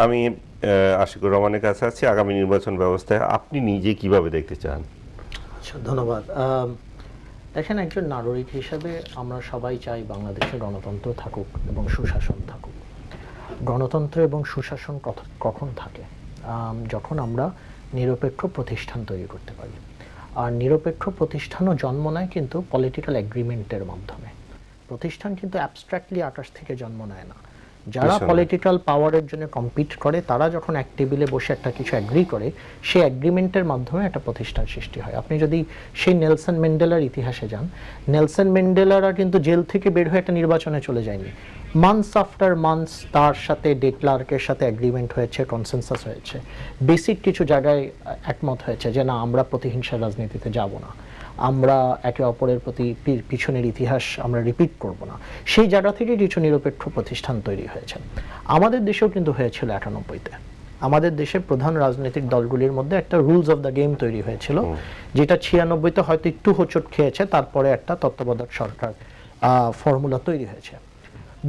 আমি আশিকুর রহমানের কাছে আছি। আগামী নির্বাচন ব্যবস্থায় আপনি নিজে কিভাবে দেখতে চান? আচ্ছা, ধন্যবাদ। দেখেন, একজন নাগরিক হিসেবে আমরা সবাই চাই বাংলাদেশে গণতন্ত্র থাকুক এবং সুশাসন থাকুক। গণতন্ত্র এবং সুশাসন কখন থাকে? যখন আমরা নিরপেক্ষ প্রতিষ্ঠান তৈরি করতে পারি। আর নিরপেক্ষ প্রতিষ্ঠানও জন্ম নেয় কিন্তু পলিটিক্যাল এগ্রিমেন্টের মাধ্যমে। প্রতিষ্ঠান কিন্তু অ্যাবস্ট্রাক্টলি আকাশ থেকে জন্ম নেয় না। যারা পলিটিক্যাল পাওয়ারের জন্য কম্পিট করে, তারা যখন এক টেবিলে বসে একটা কিছু অ্যাগ্রি করে, সেই অ্যাগ্রিমেন্টের মাধ্যমে একটা প্রতিষ্ঠান সৃষ্টি হয়। আপনি যদি সেই নেলসন ম্যান্ডেলার ইতিহাসে যান, নেলসন ম্যান্ডেলারা কিন্তু জেল থেকে বের হয়ে একটা নির্বাচনে চলে যায়নি। মান্থস আফটার মান্থস তার সাথে ডে ক্লার্কের সাথে অ্যাগ্রিমেন্ট হয়েছে, কনসেনসাস হয়েছে, বেসিক কিছু জায়গায় একমত হয়েছে যে না, আমরা প্রতিহিংসার রাজনীতিতে যাব না, আমরা একে অপরের প্রতি পিছনের ইতিহাস আমরা রিপিট করব না। সেই জায়গা থেকে কিছু নিরপেক্ষ প্রতিষ্ঠান তৈরি হয়েছে। আমাদের দেশেও কিন্তু হয়েছিল ৯৮-তে। আমাদের দেশের প্রধান রাজনৈতিক দলগুলির মধ্যে একটা রুলস অফ দ্য গেম তৈরি হয়েছিল, যেটা ৯৬-তে হয়তো একটু হোঁচট খেয়েছে, তারপরে একটা তত্ত্বাবধায়ক সরকার ফর্মুলা তৈরি হয়েছে।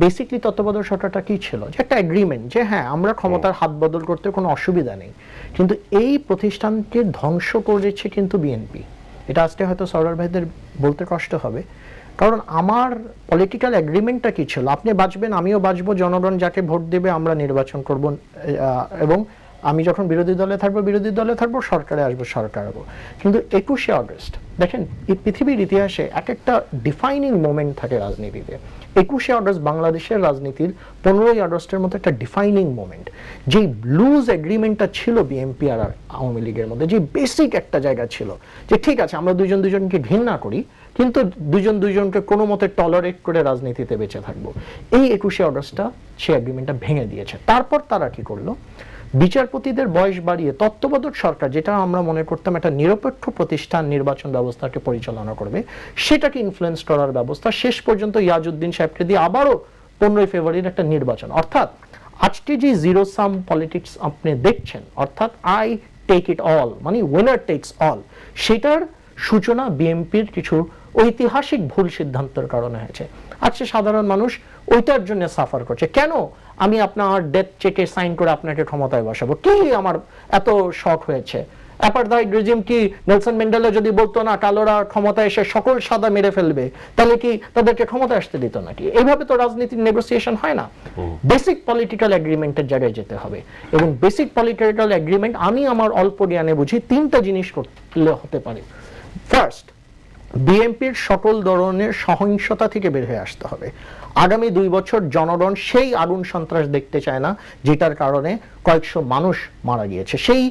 বেসিকলি তত্ত্বাবধায়ক সরকারটা কি ছিল? যে একটা এগ্রিমেন্ট যে হ্যাঁ, আমরা ক্ষমতার হাত বদল করতে কোনো অসুবিধা নেই, কিন্তু এই প্রতিষ্ঠানকে ধ্বংস করেছে কিন্তু বিএনপি। এটা আজকে হয়তো সরদার ভাইদের বলতে কষ্ট হবে, কারণ আমার পলিটিক্যাল এগ্রিমেন্টটা কি ছিল? আপনি বাঁচবেন, আমিও বাঁচবো, জনগণ যাকে ভোট দেবে আমরা নির্বাচন করব, এবং আমি যখন বিরোধী দলে থাকবো, সরকারে আসবো, সরকার হবো। কিন্তু ২১শে আগস্ট দেখেন, এই পৃথিবীর ইতিহাসে এক একটা ডিফাইনিং মোমেন্ট থাকে রাজনীতিতে। ২১শে আগস্ট বাংলাদেশের রাজনীতির ১৫ই আগস্টের মতো একটা ডিফাইনিং মোমেন্ট। যেই লুজ এগ্রিমেন্টটা ছিল বিএনপি আর আওয়ামী লীগের মধ্যে, যে বেসিক একটা জায়গা ছিল যে ঠিক আছে, আমরা দুজনকে ঘৃণা করি, কিন্তু দুজনকে কোনো মতে টলারেট করে রাজনীতিতে বেঁচে থাকবো। এই ২১শে আগস্টটা সেই এগ্রিমেন্টটা ভেঙে দিয়েছে। তারপর তারা কি করলো? বিচারপতিদের বয়স বাড়িয়ে তত্ত্বাবধায়ক সরকার, যেটা আমরা মনে করতাম একটা নিরপেক্ষ প্রতিষ্ঠান নির্বাচন ব্যবস্থাকে পরিচালনা করবে, সেটাকে ইনফ্লুয়েন্স করার ব্যবস্থা, শেষ পর্যন্ত ইয়াজউদ্দিন সাহেবকে দিয়ে আবারও ১৫ই ফেব্রুয়ারির একটা নির্বাচন। অর্থাৎ আজকে যে জিরো সাম পলিটিক্স আপনি দেখছেন, অর্থাৎ আই টেক ইট অল, মানে উইনার টেকস অল, সেটার সূচনা বিএনপির কিছু ঐতিহাসিক ভুল সিদ্ধান্তের কারণে হয়েছে। আজকে সাধারণ মানুষ ওইটার জন্য সাফার করছে। কেন আমি আপনার ডেথ চেকে সাইন করে আপনাকে ক্ষমতায় বসাবো? কি আমার এত শখ হয়েছে? অ্যাপারথাইড রেজিম কি নেলসন ম্যান্ডেলা যদি বলতো না কালোরা ক্ষমতায় এসে সকল সাদা মেরে ফেলবে, তাহলে কি তাদেরকে ক্ষমতায় আসতে দিত নাকি? এইভাবে তো রাজনীতির নেগোসিয়েশন হয় না। বেসিক পলিটিক্যাল এগ্রিমেন্টের জায়গায় যেতে হবে, এবং বেসিক পলিটিক্যাল এগ্রিমেন্ট আমি আমার অল্প জ্ঞানে বুঝি তিনটা জিনিস করলে হতে পারে। ফার্স্ট, বিএনপির সকল ধরনের সহিংসতা থেকে বের হয়ে আসতে হবে। আগামী ২ বছর জনগণ সেই আগুন সন্ত্রাস দেখতে চায় না, যেটার কারণে কয়েকশো মানুষ মারা গিয়েছে। সেই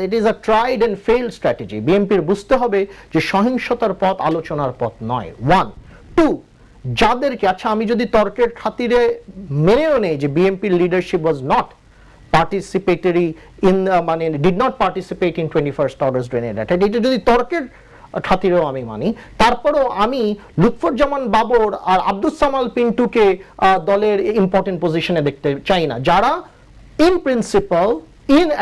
it is a tried and failed strategy. বিএনপির বুঝতে হবে যে সহিংসতার পথ আলোচনার পথ নয়। 1 2, যাদেরকে, আচ্ছা আমি যদি তর্কের খাতিরে মেনেও নেই যে বিএনপির leadership was not participatory in, মানে did not participate in 21st August grenade attack, এটা যদি তর্কের খাতিরেও আমি মানি, তারপরেও আমি লুৎফুজ্জামান বাবর আর আব্দুস সামাল পিন্টুকে দলের ইম্পর্টেন্ট পজিশনে দেখতে চাই না, যারা in principal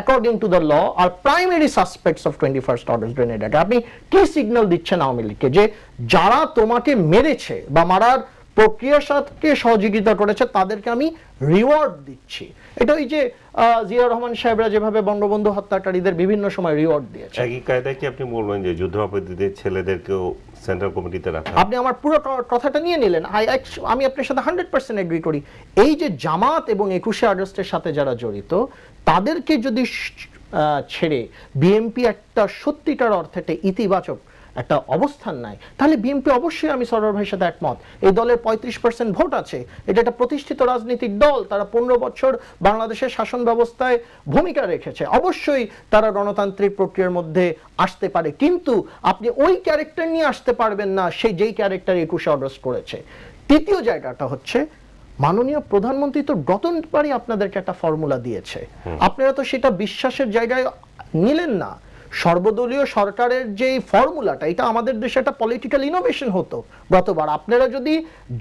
according to the law are primary suspects of 21st August grenade attack। আপনি কি সিগন্যাল দিচ্ছেন আওয়ামী লীগকে যে যারা তোমাকে মেরেছে বা মারার প্রক্রিয়ার সাথে সহযোগিতা করেছে তাদেরকে আমি রিওয়ার্ড দিচ্ছি? এটা ওই যে জিয়া রহমান সাহেবরা যেভাবে বঙ্গবন্ধু হত্যাকারীদের বিভিন্ন সময় রিওয়ার্ড দিয়েছে, একই কায়দায় কি আপনি বলবেন যে যুদ্ধাপরাধীদের ছেলেদেরকেও সেন্ট্রাল কমিটিতে রাখা? আপনি আমার পুরো কথাটা নিয়ে নিলেন। আমি আপনার সাথে 100% এগ্রি করি। এই যে জামাত এবং ২১শে আগস্টের সাথে যারা জড়িত, তাদেরকে যদি ছেড়ে বিএনপি একটা সত্যিকার অর্থে একটা ইতিবাচক একটা অবস্থান নাই, তাহলে বিএনপি অবশ্যই, আমি সরদার ভাইয়ের সাথে একমত, এই দলের ৩৫% ভোট আছে, এটা একটা প্রতিষ্ঠিত রাজনৈতিক দল, তারা ১৫ বছর বাংলাদেশের শাসন ব্যবস্থায় ভূমিকা রেখেছে, অবশ্যই তারা গণতান্ত্রিক প্রক্রিয়ার মধ্যে আসতে পারে, কিন্তু আপনি ওই ক্যারেক্টার নিয়ে আসতে পারবেন না সেই যেই ক্যারেক্টার ২১শে আগস্ট করেছে। তৃতীয় জায়গাটা হচ্ছে, মাননীয় প্রধানমন্ত্রী তো গতবারই আপনাদেরকে একটা ফর্মুলা দিয়েছে, আপনারা তো সেটা বিশ্বাসের জায়গায় নিলেন না। সর্বদলীয় সরকারের যে ফর্মুলাটা, এটা আমাদের দেশে একটা পলিটিক্যাল ইনোভেশন হতো গতবার। আপনারা যদি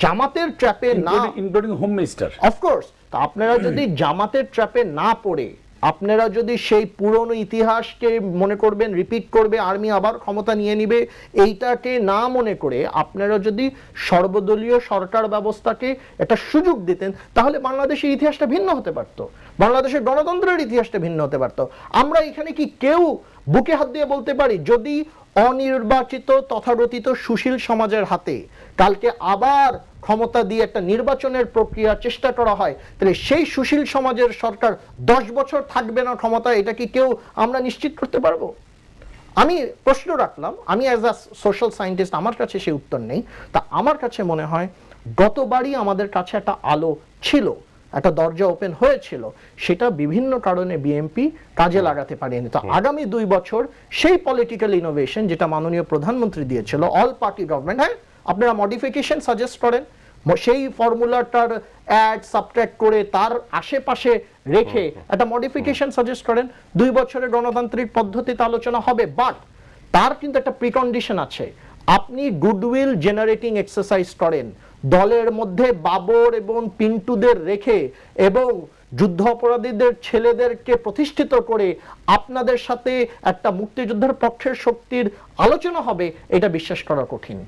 জামাতের ট্র্যাপে না, ইনক্লুডিং হোম মিনিস্টার, অফকোর্স, তা আপনারা যদি জামাতের ট্র্যাপে না পড়ে আপনারা যদি সেই পুরনো ইতিহাসকে মনে করবেন, রিপিট করবে, আর্মি আবার ক্ষমতা নিয়ে নিবে, এইটাকে না মনে করে আপনারা যদি সর্বদলীয় সরকার ব্যবস্থাকে একটা সুযোগ দিতেন, তাহলে বাংলাদেশের ইতিহাসটা ভিন্ন হতে পারত, বাংলাদেশের গণতন্ত্রের ইতিহাসটা ভিন্ন হতে পারত। আমরা এখানে কি কেউ বুকে হাত দিয়ে বলতে পারি, যদি অনির্বাচিত তথাকথিত সুশীল সমাজের হাতে কালকে আবার ক্ষমতা দিয়ে একটা নির্বাচনের প্রক্রিয়া চেষ্টা করা হয়, তাহলে সেই সুশীল সমাজের সরকার 10 বছর থাকবে না ক্ষমতা, এটা কি কেউ আমরা নিশ্চিত করতে পারবো? আমি প্রশ্ন রাখলাম, আমি অ্যাজ আ সোশ্যাল সায়েন্টিস্ট, আমার কাছে সেই উত্তর নেই। তা আমার কাছে মনে হয় গতবারই আমাদের কাছে একটা আলো ছিল, একটা দরজা ওপেন হয়েছিল, সেটা বিভিন্ন কারণে বিএনপি কাজে লাগাতে পারেনি। তো আগামী 2 বছর সেই পলিটিক্যাল ইনোভেশন যেটা মাননীয় প্রধানমন্ত্রী দিয়েছিল, অল পার্টি গভর্নমেন্ট, হ্যাঁ আপনারা মডিফিকেশন সাজেস্ট করেন, সেই ফর্মুলাটার অ্যাড সাবট্রাক্ট করে তার আশেপাশে রেখে একটা মডিফিকেশন সাজেস্ট করেন, 2 বছরের গণতান্ত্রিক পদ্ধতিতে আলোচনা হবে। বাট তার কিন্তু একটা প্রিকন্ডিশন আছে, আপনি গুডউইল জেনারেটিং এক্সারসাইজ করেন, দলের মধ্যে বাবর এবং পিন্টুদের রেখে এবং যুদ্ধ অপরাধীদের ছেলেদেরকে প্রতিষ্ঠিত করে আপনাদের সাথে একটা মুক্তিযুদ্ধের পক্ষের শক্তির আলোচনা হবে, এটা বিশ্বাস করা কঠিন।